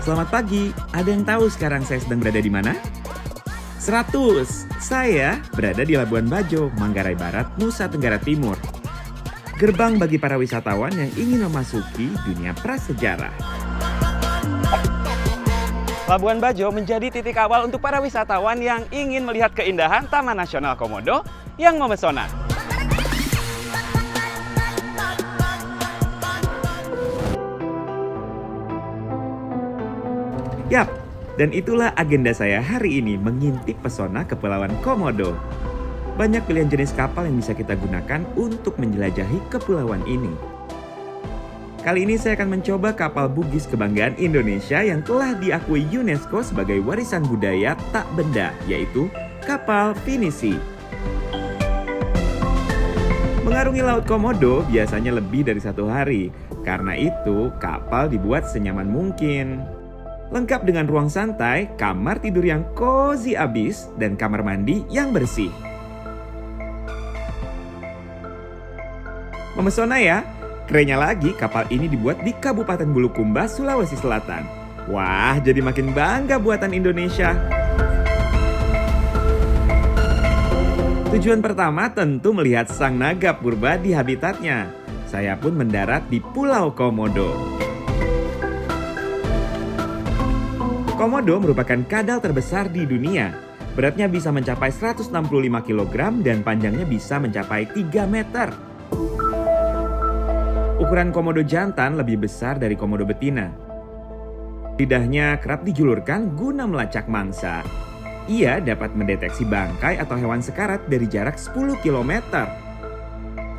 Selamat pagi, ada yang tahu sekarang saya sedang berada di mana? 100, saya berada di Labuan Bajo, Manggarai Barat, Nusa Tenggara Timur. Gerbang bagi para wisatawan yang ingin memasuki dunia prasejarah. Labuan Bajo menjadi titik awal untuk para wisatawan yang ingin melihat keindahan Taman Nasional Komodo yang memesona. Yap, dan itulah agenda saya hari ini mengintip pesona Kepulauan Komodo. Banyak pilihan jenis kapal yang bisa kita gunakan untuk menjelajahi kepulauan ini. Kali ini saya akan mencoba kapal Bugis kebanggaan Indonesia yang telah diakui UNESCO sebagai warisan budaya tak benda, yaitu kapal pinisi. Mengarungi Laut Komodo biasanya lebih dari 1 hari, karena itu kapal dibuat senyaman mungkin. Lengkap dengan ruang santai, kamar tidur yang cozy abis, dan kamar mandi yang bersih. Memesona ya? Kerennya lagi, kapal ini dibuat di Kabupaten Bulukumba, Sulawesi Selatan. Wah, jadi makin bangga buatan Indonesia. Tujuan pertama tentu melihat sang naga purba di habitatnya. Saya pun mendarat di Pulau Komodo. Komodo merupakan kadal terbesar di dunia. Beratnya bisa mencapai 165 kg dan panjangnya bisa mencapai 3 meter. Ukuran komodo jantan lebih besar dari komodo betina. Lidahnya kerap dijulurkan guna melacak mangsa. Ia dapat mendeteksi bangkai atau hewan sekarat dari jarak 10 km.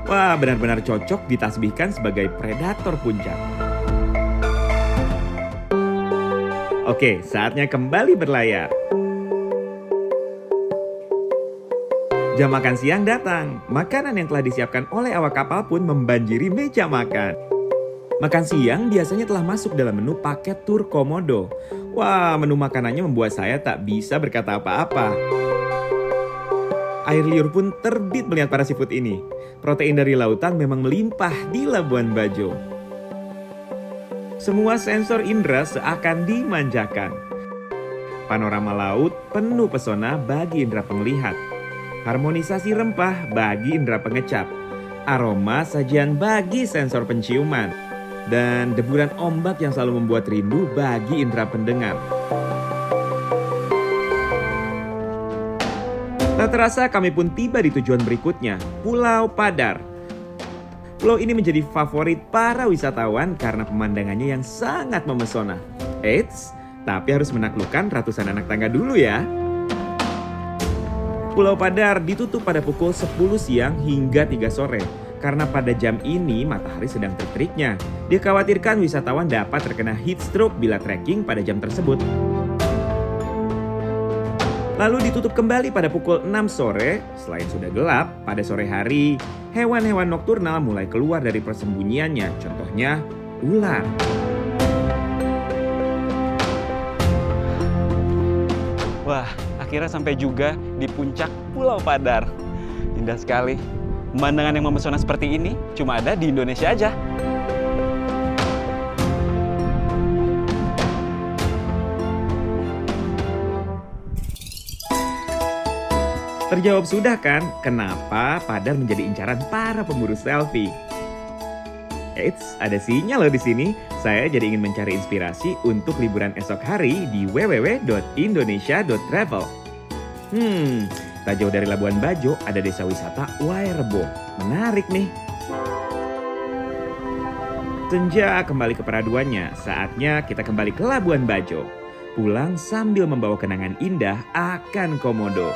Wah, benar-benar cocok ditasbihkan sebagai predator puncak. Oke, saatnya kembali berlayar. Jam makan siang datang. Makanan yang telah disiapkan oleh awak kapal pun membanjiri meja makan. Makan siang biasanya telah masuk dalam menu paket tur Komodo. Wah, menu makanannya membuat saya tak bisa berkata apa-apa. Air liur pun terbit melihat para seafood ini. Protein dari lautan memang melimpah di Labuan Bajo. Semua sensor indera seakan dimanjakan. Panorama laut penuh pesona bagi indera penglihat. Harmonisasi rempah bagi indera pengecap. Aroma sajian bagi sensor penciuman. Dan deburan ombak yang selalu membuat rindu bagi indera pendengar. Tak terasa kami pun tiba di tujuan berikutnya, Pulau Padar. Pulau ini menjadi favorit para wisatawan karena pemandangannya yang sangat memesona. Eits, tapi harus menaklukkan ratusan anak tangga dulu ya. Pulau Padar ditutup pada pukul 10 siang hingga 3 sore. Karena pada jam ini matahari sedang teriknya. Dikhawatirkan wisatawan dapat terkena heat stroke bila trekking pada jam tersebut. Lalu ditutup kembali pada pukul 6 sore. Selain sudah gelap, pada sore hari, hewan-hewan nokturnal mulai keluar dari persembunyiannya. Contohnya, ular. Wah, akhirnya sampai juga di puncak Pulau Padar. Indah sekali. Pemandangan yang memesona seperti ini cuma ada di Indonesia aja. Terjawab sudah kan kenapa Padar menjadi incaran para pemburu selfie? Eits, ada sinyal loh di sini. Saya jadi ingin mencari inspirasi untuk liburan esok hari di www.indonesia.travel. Tak jauh dari Labuan Bajo ada desa wisata Wairebo. Menarik nih. Senja kembali ke peraduannya. Saatnya kita kembali ke Labuan Bajo. Pulang sambil membawa kenangan indah akan Komodo.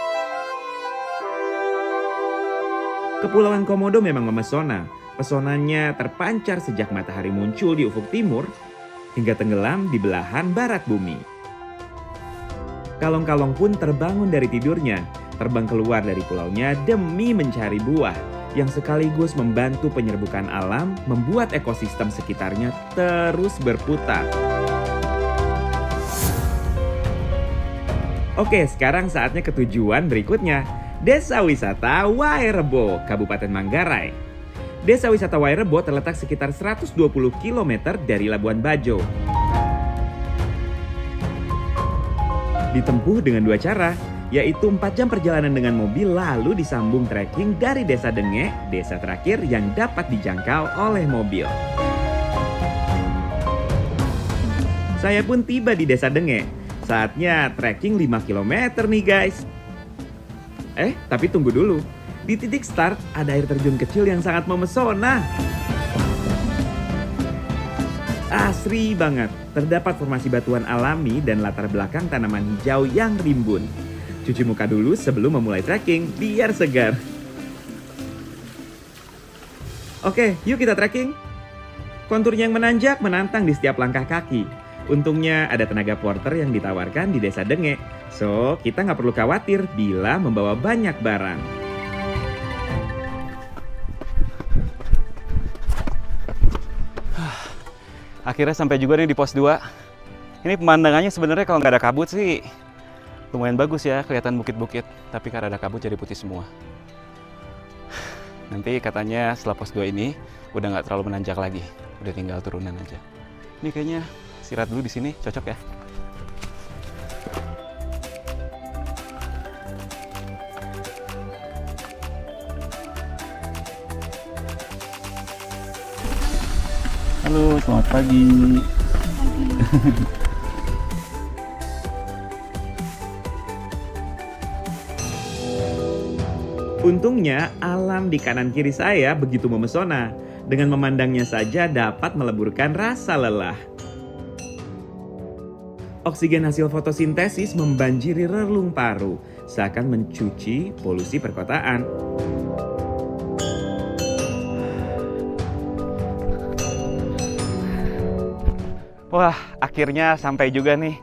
Kepulauan Komodo memang memesona. Pesonanya terpancar sejak matahari muncul di ufuk timur hingga tenggelam di belahan barat bumi. Kalong-kalong pun terbangun dari tidurnya, terbang keluar dari pulaunya demi mencari buah yang sekaligus membantu penyerbukan alam, membuat ekosistem sekitarnya terus berputar. Oke, sekarang saatnya ke tujuan berikutnya. Desa Wisata Wairebo, Kabupaten Manggarai. Desa Wisata Wairebo terletak sekitar 120 km dari Labuan Bajo. Ditempuh dengan 2 cara, yaitu 4 jam perjalanan dengan mobil lalu disambung trekking dari Desa Denge, desa terakhir yang dapat dijangkau oleh mobil. Saya pun tiba di Desa Denge. Saatnya trekking 5 km nih guys. Tapi tunggu dulu. Di titik start ada air terjun kecil yang sangat memesona. Asri banget. Terdapat formasi batuan alami dan latar belakang tanaman hijau yang rimbun. Cuci muka dulu sebelum memulai trekking biar segar. Oke, yuk kita trekking. Konturnya yang menanjak menantang di setiap langkah kaki. Untungnya ada tenaga porter yang ditawarkan di Desa Denge. So, kita nggak perlu khawatir bila membawa banyak barang. Akhirnya sampai juga nih di pos 2. Ini pemandangannya sebenarnya kalau nggak ada kabut sih lumayan bagus ya, kelihatan bukit-bukit. Tapi karena ada kabut jadi putih semua. Nanti katanya setelah pos 2 ini udah nggak terlalu menanjak lagi. Udah tinggal turunan aja. Ini kayaknya istirahat dulu di sini, cocok ya. Halo, selamat pagi. Untungnya alam di kanan kiri saya begitu memesona. Dengan memandangnya saja dapat meleburkan rasa lelah. Oksigen hasil fotosintesis membanjiri relung paru, seakan mencuci polusi perkotaan. Wah, akhirnya sampai juga nih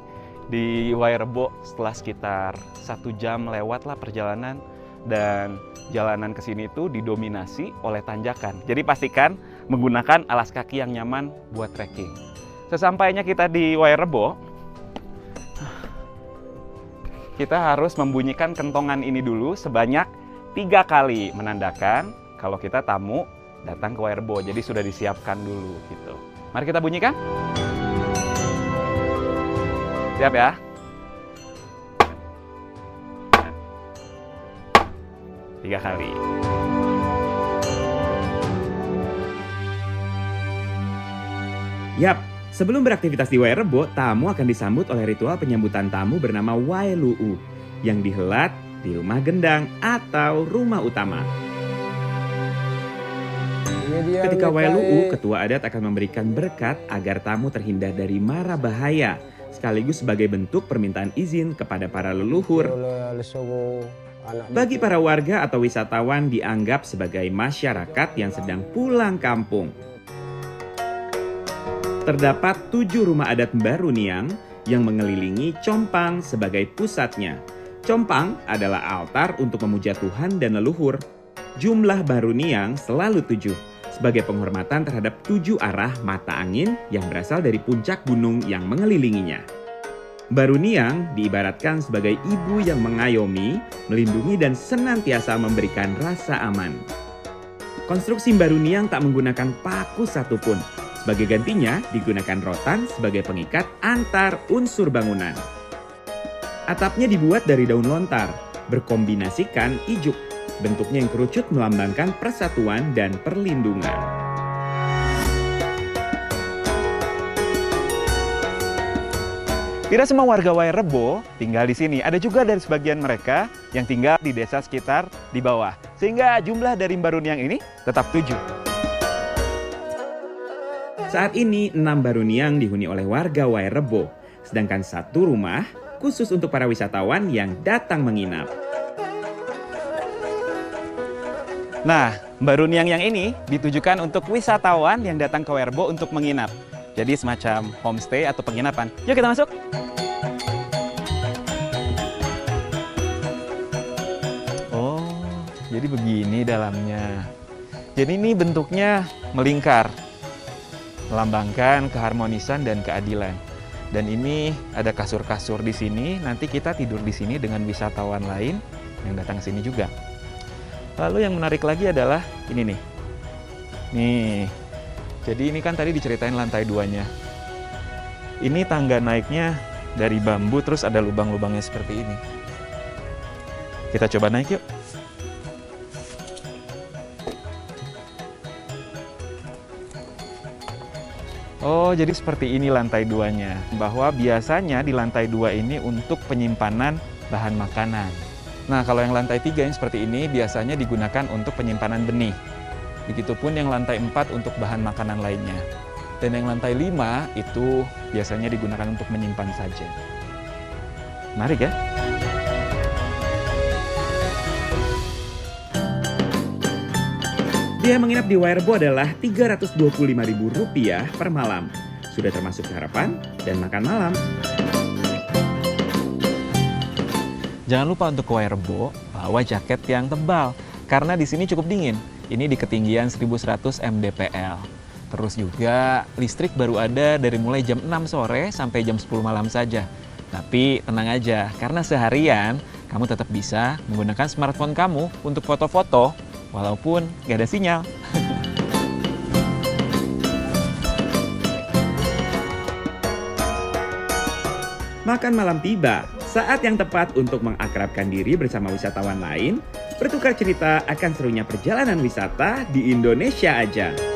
di Wairebo setelah sekitar 1 jam lewat lah perjalanan. Dan jalanan ke sini itu didominasi oleh tanjakan. Jadi pastikan menggunakan alas kaki yang nyaman buat trekking. Sesampainya kita di Wairebo, kita harus membunyikan kentongan ini dulu sebanyak 3 kali, menandakan kalau kita tamu datang ke Wairebo. Jadi sudah disiapkan dulu gitu. Mari kita bunyikan. Siap ya? Tiga kali. Yap, sebelum beraktivitas di Wairebo, tamu akan disambut oleh ritual penyambutan tamu bernama Wailu'u yang dihelat di rumah gendang atau rumah utama. Ketika Wailu'u, ketua adat akan memberikan berkat agar tamu terhindar dari mara bahaya, sekaligus sebagai bentuk permintaan izin kepada para leluhur. Bagi para warga atau wisatawan dianggap sebagai masyarakat yang sedang pulang kampung. Terdapat 7 rumah adat Baruniang yang mengelilingi Compang sebagai pusatnya. Compang adalah altar untuk memuja Tuhan dan leluhur. Jumlah Baruniang selalu 7, sebagai penghormatan terhadap 7 arah mata angin yang berasal dari puncak gunung yang mengelilinginya. Baruniang diibaratkan sebagai ibu yang mengayomi, melindungi dan senantiasa memberikan rasa aman. Konstruksi Baruniang tak menggunakan paku satupun. Sebagai gantinya digunakan rotan sebagai pengikat antar unsur bangunan. Atapnya dibuat dari daun lontar, berkombinasikan ijuk. Bentuknya yang kerucut melambangkan persatuan dan perlindungan. Tidak semua warga Wairebo tinggal di sini. Ada juga dari sebagian mereka yang tinggal di desa sekitar di bawah. Sehingga jumlah dari Baruniang ini tetap 7. Saat ini 6 Baruniang dihuni oleh warga Wairebo. Sedangkan 1 rumah khusus untuk para wisatawan yang datang menginap. Nah, Baruniang yang ini ditujukan untuk wisatawan yang datang ke Wairebo untuk menginap. Jadi semacam homestay atau penginapan. Yuk kita masuk. Oh, jadi begini dalamnya. Jadi ini bentuknya melingkar. Melambangkan keharmonisan dan keadilan. Dan ini ada kasur-kasur di sini. Nanti kita tidur di sini dengan wisatawan lain yang datang ke sini juga. Lalu yang menarik lagi adalah ini nih. Nih. Jadi ini kan tadi diceritain lantai 2-nya. Ini tangga naiknya dari bambu, terus ada lubang-lubangnya seperti ini. Kita coba naik yuk. Oh, jadi seperti ini lantai 2-nya. Bahwa biasanya di lantai 2 ini untuk penyimpanan bahan makanan. Nah, kalau yang lantai 3 yang seperti ini biasanya digunakan untuk penyimpanan benih. Begitupun yang lantai 4 untuk bahan makanan lainnya. Dan yang lantai 5 itu biasanya digunakan untuk menyimpan saja. Menarik ya? Biaya menginap di Wirebo adalah Rp325.000 per malam. Sudah termasuk sarapan dan makan malam. Jangan lupa untuk ke Wirebo, bawa jaket yang tebal. Karena di sini cukup dingin. Ini di ketinggian 1100 mdpl. Terus juga listrik baru ada dari mulai jam 6 sore sampai jam 10 malam saja. Tapi tenang aja, karena seharian kamu tetap bisa menggunakan smartphone kamu untuk foto-foto walaupun nggak ada sinyal. Makan malam tiba, saat yang tepat untuk mengakrabkan diri bersama wisatawan lain, bertukar cerita akan serunya perjalanan wisata di Indonesia aja.